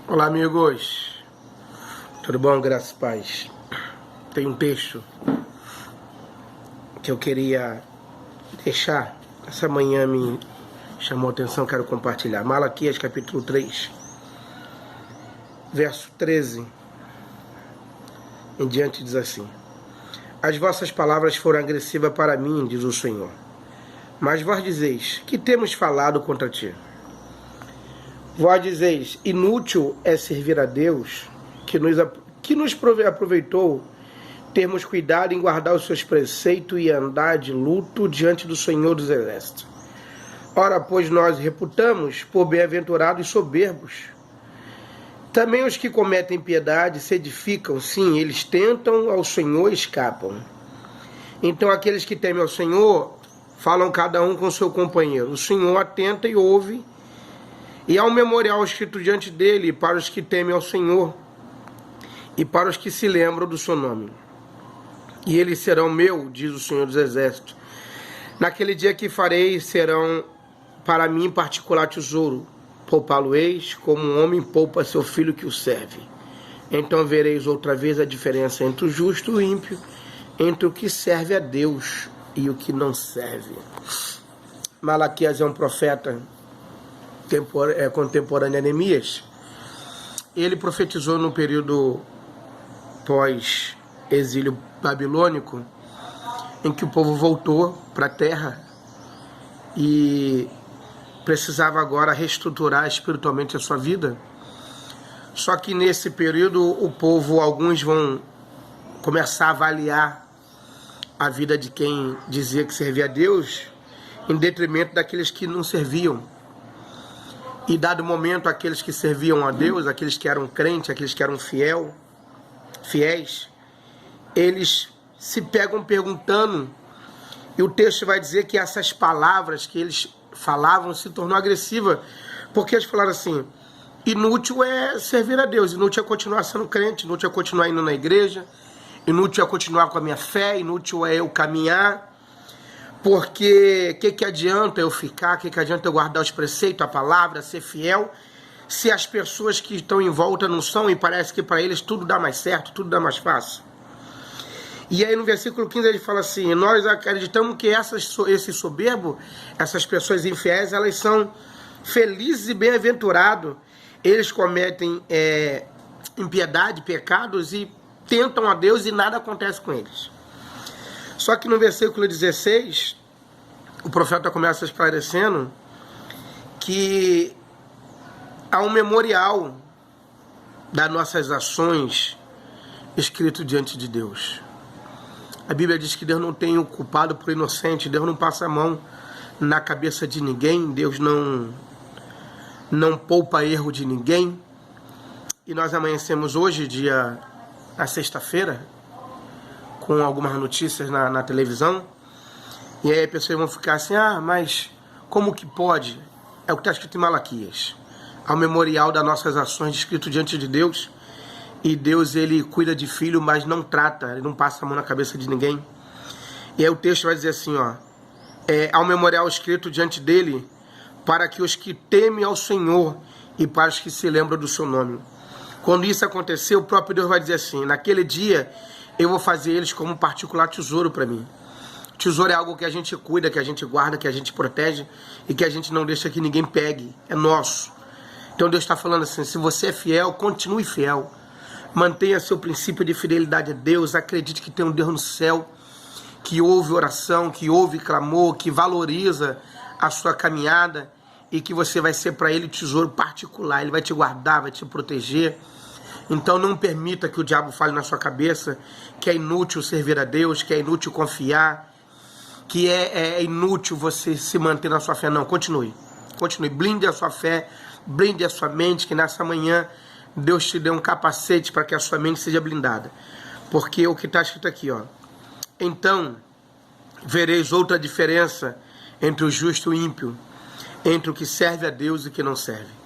Olá, amigos. Tudo bom? Graças a paz. Tem um texto que eu queria deixar. Essa manhã me chamou a atenção, quero compartilhar. Malaquias, capítulo 3, verso 13 em diante, diz assim: As vossas palavras foram agressivas para mim, diz o Senhor. Mas vós dizeis: que temos falado contra ti? Vós dizeis: inútil é servir a Deus, que nos aproveitou termos cuidado em guardar os seus preceitos e andar de luto diante do Senhor dos Exércitos. Ora, pois nós reputamos por bem-aventurados e soberbos. Também os que cometem piedade se edificam, sim, eles tentam ao Senhor e escapam. Então aqueles que temem ao Senhor falam cada um com seu companheiro. O Senhor atenta e ouve, e há um memorial escrito diante dele para os que temem ao Senhor e para os que se lembram do seu nome. E eles serão meu, diz o Senhor dos Exércitos. Naquele dia que farei, serão para mim particular tesouro. Poupá-lo-eis como um homem poupa seu filho que o serve. Então vereis outra vez a diferença entre o justo e o ímpio, entre o que serve a Deus e o que não serve. Malaquias é um profeta contemporâneo a Neemias. Ele profetizou no período pós-exílio babilônico, em que o povo voltou para a terra e precisava agora reestruturar espiritualmente a sua vida. Só que nesse período o povo, alguns vão começar a avaliar a vida de quem dizia que servia a Deus em detrimento daqueles que não serviam. E dado momento, aqueles que serviam a Deus, aqueles que eram crentes, aqueles que eram fiéis, eles se pegam perguntando, e o texto vai dizer que essas palavras que eles falavam se tornou agressiva, porque eles falaram assim: inútil é servir a Deus, inútil é continuar sendo crente, inútil é continuar indo na igreja, inútil é continuar com a minha fé, inútil é eu caminhar, porque que adianta eu ficar, que adianta eu guardar os preceitos, a palavra, ser fiel, se as pessoas que estão em volta não são, e parece que para eles tudo dá mais certo, tudo dá mais fácil. E aí no versículo 15 ele fala assim: nós acreditamos que esse soberbo, essas pessoas infiéis, elas são felizes e bem-aventurados. Eles cometem impiedade, pecados e tentam a Deus e nada acontece com eles. Só que no versículo 16, o profeta começa esclarecendo que há um memorial das nossas ações escrito diante de Deus. A Bíblia diz que Deus não tem o culpado por inocente, Deus não passa a mão na cabeça de ninguém, Deus não poupa erro de ninguém. E nós amanhecemos hoje, na sexta-feira, com algumas notícias na televisão, e aí as pessoas vão ficar assim: mas como que pode? É o que está escrito em Malaquias. Há um memorial das nossas ações escrito diante de Deus, e Deus, ele cuida de filho, mas não trata, ele não passa a mão na cabeça de ninguém. E aí o texto vai dizer assim, há um memorial escrito diante dele para que os que temem ao Senhor e para os que se lembram do seu nome. Quando isso acontecer, o próprio Deus vai dizer assim: naquele dia eu vou fazer eles como um particular tesouro para mim. Tesouro é algo que a gente cuida, que a gente guarda, que a gente protege e que a gente não deixa que ninguém pegue. É nosso. Então Deus está falando assim: se você é fiel, continue fiel. Mantenha seu princípio de fidelidade a Deus. Acredite que tem um Deus no céu, que ouve oração, que ouve clamor, que valoriza a sua caminhada e que você vai ser para ele tesouro particular. Ele vai te guardar, vai te proteger. Então não permita que o diabo fale na sua cabeça que é inútil servir a Deus, que é inútil confiar, que é inútil você se manter na sua fé. Não, continue. Blinde a sua fé, blinde a sua mente, que nessa manhã Deus te dê um capacete para que a sua mente seja blindada. Porque o que está escrito aqui, então vereis outra diferença entre o justo e o ímpio, entre o que serve a Deus e o que não serve.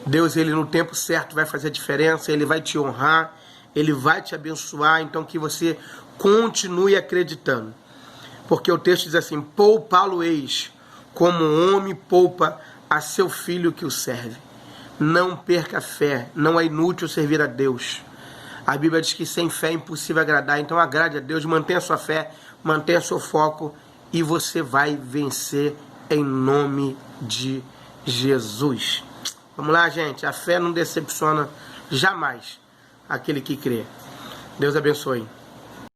Deus, ele no tempo certo vai fazer a diferença, ele vai te honrar, ele vai te abençoar, então que você continue acreditando. Porque o texto diz assim: poupá-lo-eis como um homem poupa a seu filho que o serve. Não perca a fé, não é inútil servir a Deus. A Bíblia diz que sem fé é impossível agradar, então agrade a Deus, mantenha a sua fé, mantenha seu foco e você vai vencer em nome de Jesus. Vamos lá, gente, a fé não decepciona jamais aquele que crê. Deus abençoe.